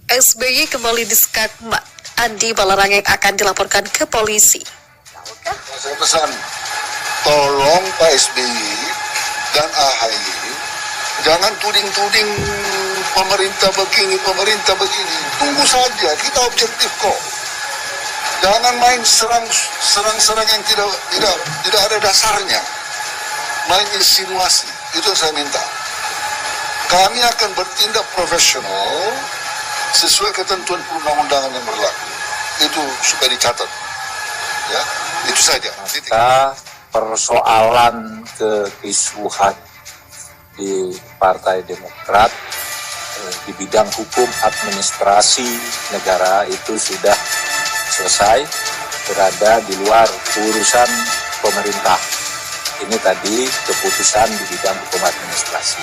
SBY kembali diskakmat. Andi Malarangeng akan dilaporkan ke polisi. Saya pesan, tolong Pak SBY dan AHY, jangan tuding-tuding pemerintah begini. Tunggu saja, kita objektif kok. Jangan main serang yang tidak ada dasarnya. Main insinuasi, itu yang saya minta. Kami akan bertindak profesional sesuai ketentuan perundang-undangan yang berlaku. Itu supaya dicatat. Ya, itu saja. Maka persoalan kekisruhan di Partai Demokrat di bidang hukum administrasi negara itu sudah selesai, berada di luar urusan pemerintah. Ini tadi keputusan di bidang hukum administrasi.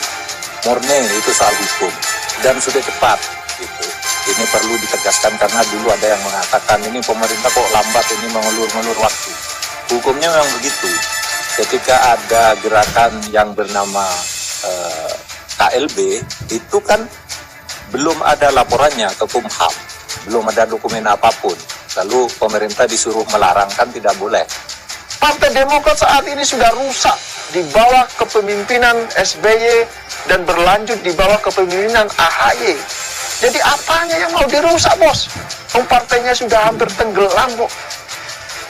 Murni itu soal hukum dan sudah cepat gitu. Ini perlu ditegaskan karena dulu ada yang mengatakan ini pemerintah kok lambat, ini mengulur-ngulur waktu. Hukumnya memang begitu. Ketika ada gerakan yang bernama KLB, itu kan belum ada laporannya ke Kumham, belum ada dokumen apapun. Lalu pemerintah disuruh melarang, kan tidak boleh. Partai Demokrat saat ini sudah rusak di bawah kepemimpinan SBY dan berlanjut di bawah kepemimpinan AHY. Jadi apanya yang mau dirusak, bos? Partainya sudah hampir tenggelam, kok.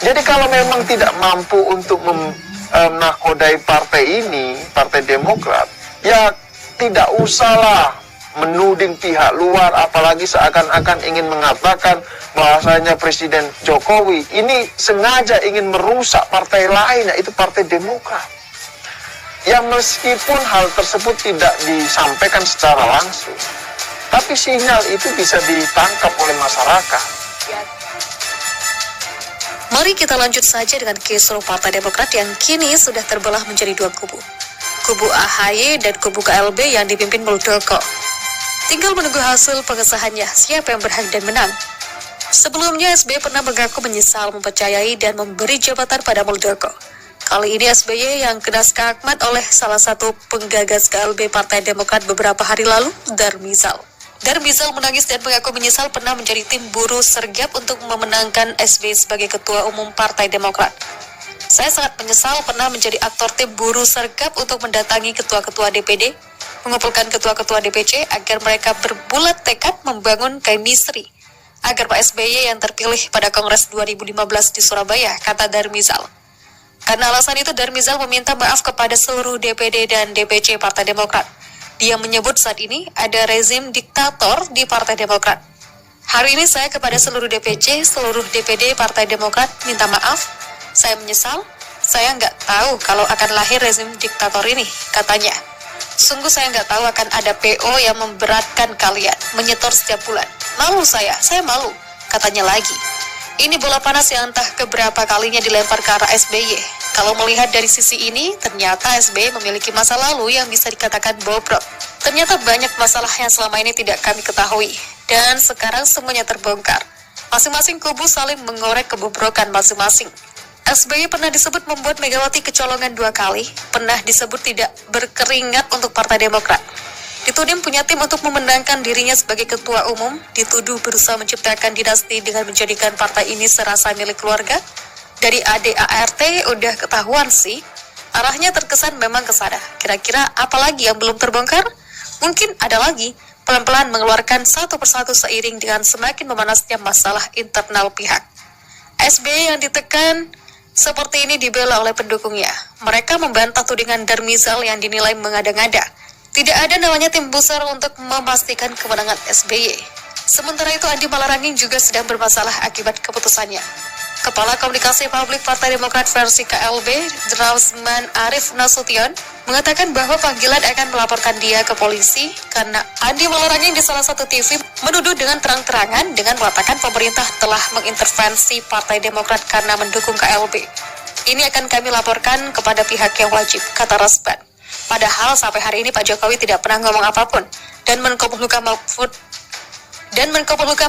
Jadi kalau memang tidak mampu untuk menakodai partai ini, Partai Demokrat, ya tidak usahlah menuding pihak luar, apalagi seakan-akan ingin mengatakan bahwasanya Presiden Jokowi ini sengaja ingin merusak partai lain, yaitu Partai Demokrat. Yang meskipun hal tersebut tidak disampaikan secara langsung, tapi sinyal itu bisa ditangkap oleh masyarakat. Mari kita lanjut saja dengan kisruh Partai Demokrat yang kini sudah terbelah menjadi dua kubu. Kubu AHY dan kubu KLB yang dipimpin Muldoko. Tinggal menunggu hasil pengesahannya, siapa yang berhak dan menang. Sebelumnya SBY pernah mengaku menyesal mempercayai dan memberi jabatan pada Muldoko. Kali ini SBY yang kena skakmat oleh salah satu penggagas KLB Partai Demokrat beberapa hari lalu, Darmizal. Darmizal menangis dan mengaku menyesal pernah menjadi tim buruh sergap untuk memenangkan SBY sebagai Ketua Umum Partai Demokrat. Saya sangat menyesal pernah menjadi aktor tim buruh sergap untuk mendatangi ketua-ketua DPD, mengumpulkan ketua-ketua DPC agar mereka berbulat tekad membangun chemistry agar Pak SBY yang terpilih pada Kongres 2015 di Surabaya, kata Darmizal. Karena alasan itu, Darmizal meminta maaf kepada seluruh DPD dan DPC Partai Demokrat. Dia menyebut saat ini ada rezim diktator di Partai Demokrat. Hari ini saya kepada seluruh DPC, seluruh DPD Partai Demokrat minta maaf. Saya menyesal, saya nggak tahu kalau akan lahir rezim diktator ini, katanya. Sungguh saya nggak tahu akan ada PO yang memberatkan kalian, menyetor setiap bulan. Malu saya malu, katanya lagi. Ini bola panas yang entah keberapa kalinya dilempar ke arah SBY. Kalau melihat dari sisi ini, ternyata SBY memiliki masa lalu yang bisa dikatakan bobrok. Ternyata banyak masalah yang selama ini tidak kami ketahui. Dan sekarang semuanya terbongkar. Masing-masing kubu saling mengorek kebobrokan masing-masing. SBY pernah disebut membuat Megawati kecolongan 2 kali, pernah disebut tidak berkeringat untuk Partai Demokrat. Dituding punya tim untuk memenangkan dirinya sebagai ketua umum, dituduh berusaha menciptakan dinasti dengan menjadikan partai ini serasa milik keluarga. Dari ADART udah ketahuan sih, arahnya terkesan memang ke sana. Kira-kira apa lagi yang belum terbongkar? Mungkin ada lagi, pelan-pelan mengeluarkan satu persatu seiring dengan semakin memanasnya masalah internal pihak. SBY yang ditekan seperti ini dibela oleh pendukungnya. Mereka membantah tudingan Darmizal yang dinilai mengada-ngada. Tidak ada namanya tim besar untuk memastikan kemenangan SBY. Sementara itu Andi Malarangeng juga sedang bermasalah akibat keputusannya. Kepala Komunikasi Publik Partai Demokrat versi KLB, Drausman Arif Nasution, mengatakan bahwa panggilan akan melaporkan dia ke polisi karena Andi Malarangeng di salah satu TV menuduh dengan terang-terangan dengan mengatakan pemerintah telah mengintervensi Partai Demokrat karena mendukung KLB. Ini akan kami laporkan kepada pihak yang wajib, kata Rasban. Padahal sampai hari ini Pak Jokowi tidak pernah ngomong apapun dan Menko Polhukam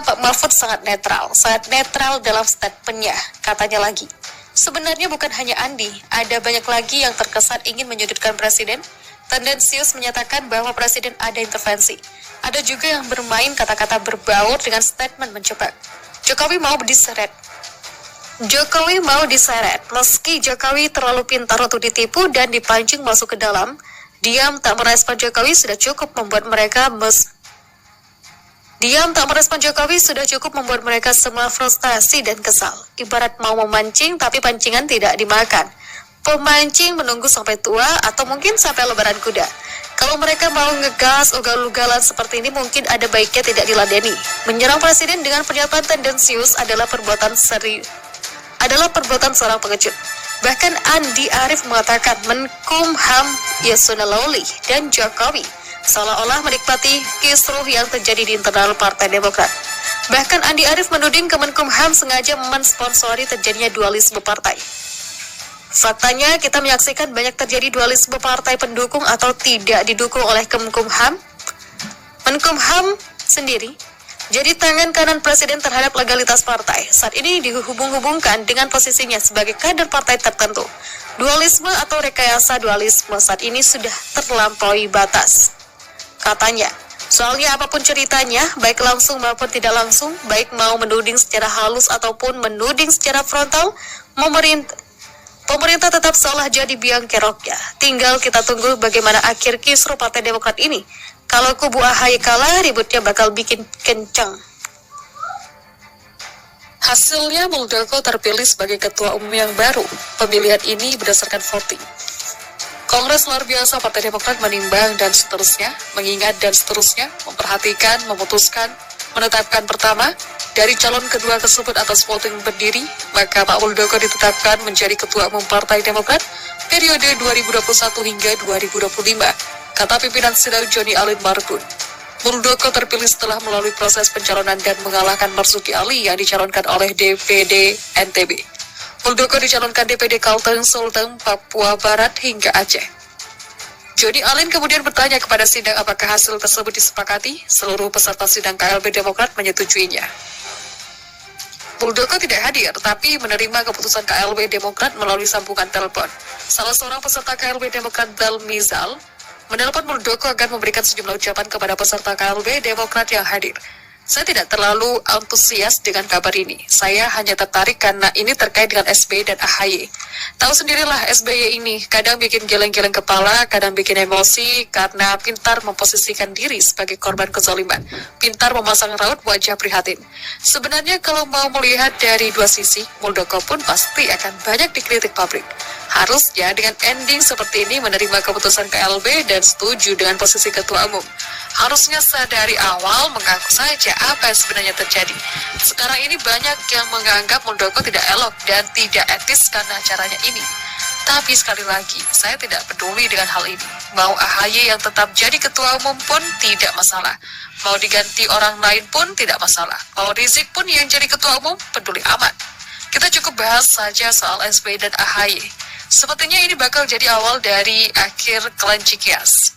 Pak Mahfud sangat netral dalam statementnya, katanya lagi. Sebenarnya bukan hanya Andi, ada banyak lagi yang terkesan ingin menyudutkan Presiden tendensius menyatakan bahwa Presiden ada intervensi. Ada juga yang bermain kata-kata berbaur dengan statement menjebak. Jokowi mau diseret. Meski Jokowi terlalu pintar untuk ditipu dan dipancing masuk ke dalam, diam tak merespon Jokowi sudah cukup membuat mereka semua frustasi dan kesal. Ibarat mau memancing tapi pancingan tidak dimakan. Pemancing menunggu sampai tua atau mungkin sampai lebaran kuda. Kalau mereka mau ngegas ugal-ugalan seperti ini mungkin ada baiknya tidak diladeni. Menyerang presiden dengan pernyataan tendensius adalah perbuatan seorang pengecut. Bahkan Andi Arief mengatakan Menkumham Yasona Lawli dan Jokowi seolah-olah menikmati kisruh yang terjadi di internal Partai Demokrat. Bahkan Andi Arief menuding Kemenkumham sengaja mensponsori terjadinya dualisme partai. Faktanya kita menyaksikan banyak terjadi dualisme partai pendukung atau tidak didukung oleh Kemenkumham. Menkumham sendiri jadi tangan kanan presiden terhadap legalitas partai. Saat ini dihubung-hubungkan dengan posisinya sebagai kader partai tertentu. Dualisme atau rekayasa dualisme saat ini sudah terlampaui batas. Katanya, soalnya apapun ceritanya, baik langsung maupun tidak langsung, baik mau menuding secara halus ataupun menuding secara frontal, pemerintah tetap seolah jadi biang keroknya. Tinggal kita tunggu bagaimana akhir kisruh Partai Demokrat ini. Kalau kubu AHY kalah, ributnya bakal bikin kencang. Hasilnya Muldoko terpilih sebagai ketua umum yang baru. Pemilihan ini berdasarkan voting. Kongres luar biasa Partai Demokrat menimbang dan seterusnya, mengingat dan seterusnya, memperhatikan, memutuskan, menetapkan pertama, dari calon kedua tersebut atas voting berdiri, maka Pak Muldoko ditetapkan menjadi ketua umum Partai Demokrat periode 2021 hingga 2025. Kata pimpinan sidang Joni Alin Marbun. Muldoko terpilih setelah melalui proses pencalonan dan mengalahkan Marzuki Ali yang dicalonkan oleh DPD NTB. Muldoko dicalonkan DPD Kalteng, Sulteng, Papua Barat hingga Aceh. Joni Alin kemudian bertanya kepada sidang apakah hasil tersebut disepakati. Seluruh peserta sidang KLB Demokrat menyetujuinya. Muldoko tidak hadir, tapi menerima keputusan KLB Demokrat melalui sambungan telepon. Salah seorang peserta KLB Demokrat, Bel Mizal, menelpon Muldoko agar memberikan sejumlah ucapan kepada peserta KLB Demokrat yang hadir. Saya tidak terlalu antusias dengan kabar ini. Saya hanya tertarik karena ini terkait dengan SBY dan AHY. Tahu sendirilah SBY ini, kadang bikin geleng-geleng kepala, kadang bikin emosi, karena pintar memposisikan diri sebagai korban kezaliman. Pintar memasang raut wajah prihatin. Sebenarnya kalau mau melihat dari dua sisi, Muldoko pun pasti akan banyak dikritik publik. Harusnya dengan ending seperti ini menerima keputusan KLB dan setuju dengan posisi ketua umum. Harusnya sadari awal mengaku saja apa yang sebenarnya terjadi. Sekarang ini banyak yang menganggap Muldoko tidak elok dan tidak etis karena caranya ini. Tapi sekali lagi, saya tidak peduli dengan hal ini. Mau AHY yang tetap jadi ketua umum pun tidak masalah. Mau diganti orang lain pun tidak masalah. Mau Rizik pun yang jadi ketua umum, peduli amat. Kita cukup bahas saja soal SBY dan AHY. Sepertinya ini bakal jadi awal dari akhir klan Cikias.